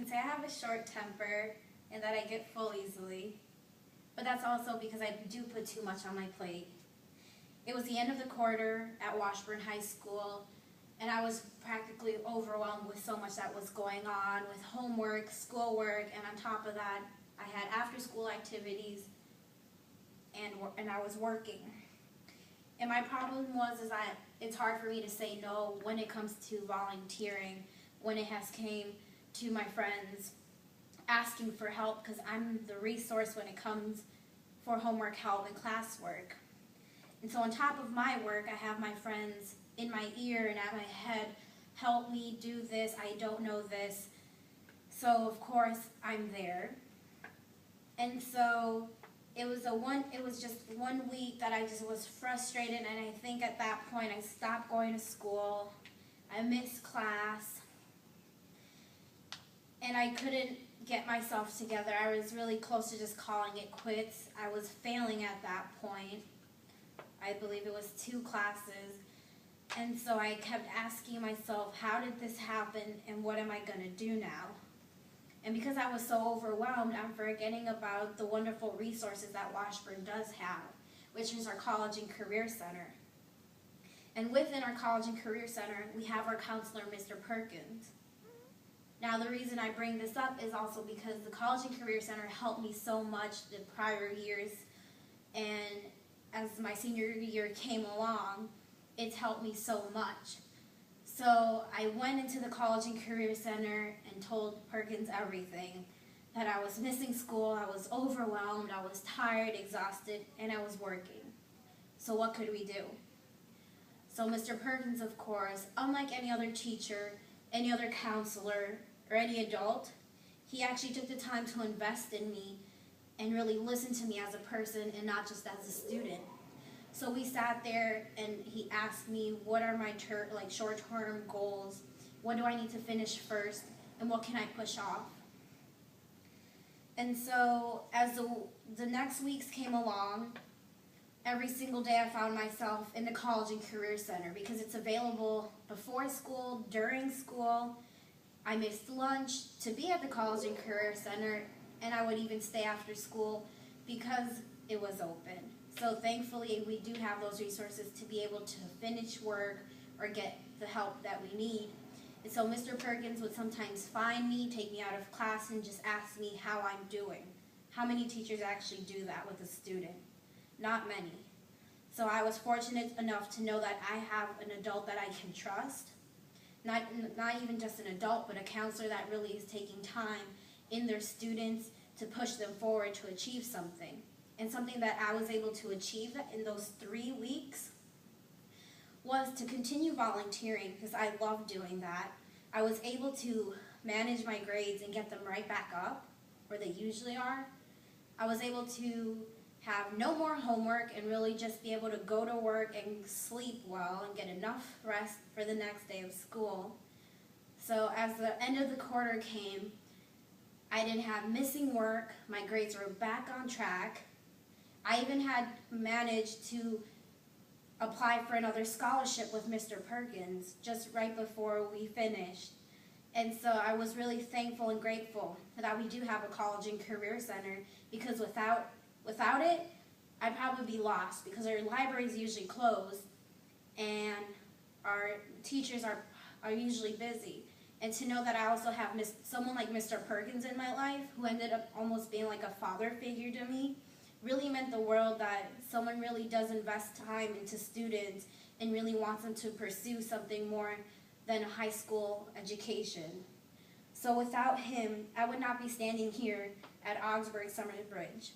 can say I have a short temper and that I get full easily, but that's also because I do put too much on my plate. It was the end of the quarter at Washburn High School, and I was practically overwhelmed with so much that was going on with homework, schoolwork, and on top of that, I had after-school activities, and I was working. And my problem was that it's hard for me to say no when it comes to volunteering, when it has came to my friends asking for help, because I'm the resource when it comes for homework help and classwork. And so on top of my work, I have my friends in my ear and at my head, help me do this, I don't know this. So of course I'm there. And so it was just 1 week that I just was frustrated, and I think at that point I stopped going to school. I missed class, and I couldn't get myself together. I was really close to just calling it quits. I was failing at that point. I believe it was 2 classes. And so I kept asking myself, how did this happen and what am I going to do now? And because I was so overwhelmed, I'm forgetting about the wonderful resources that Washburn does have, which is our College and Career Center. And within our College and Career Center, we have our counselor, Mr. Perkins. Now, the reason I bring this up is also because the College and Career Center helped me so much the prior years, and as my senior year came along, it's helped me so much. So I went into the College and Career Center and told Perkins everything, that I was missing school, I was overwhelmed, I was tired, exhausted, and I was working. So what could we do? So Mr. Perkins, of course, unlike any other teacher, any other counselor, or any adult, he actually took the time to invest in me and really listen to me as a person and not just as a student. So we sat there and he asked me, what are my short-term goals? What do I need to finish first? And what can I push off? And so as the next weeks came along, every single day I found myself in the College and Career Center because it's available before school, during school. I missed lunch to be at the College and Career Center, and I would even stay after school because it was open. So thankfully we do have those resources to be able to finish work or get the help that we need. And so Mr. Perkins would sometimes find me, take me out of class, and just ask me how I'm doing. How many teachers actually do that with a student? Not many. So I was fortunate enough to know that I have an adult that I can trust. Not even just an adult, but a counselor that really is taking time in their students to push them forward to achieve something. And something that I was able to achieve in those 3 weeks was to continue volunteering, because I love doing that. I was able to manage my grades and get them right back up where they usually are. I was able to have no more homework and really just be able to go to work and sleep well and get enough rest for the next day of school. So as the end of the quarter came, I didn't have missing work, my grades were back on track. I even had managed to apply for another scholarship with Mr. Perkins just right before we finished. And so I was really thankful and grateful that we do have a College and Career Center, because without it, I'd probably be lost, because our libraries usually closed and our teachers are usually busy. And to know that I also have someone like Mr. Perkins in my life, who ended up almost being like a father figure to me, really meant the world, that someone really does invest time into students and really wants them to pursue something more than a high school education. So without him, I would not be standing here at Augsburg Summer Bridge.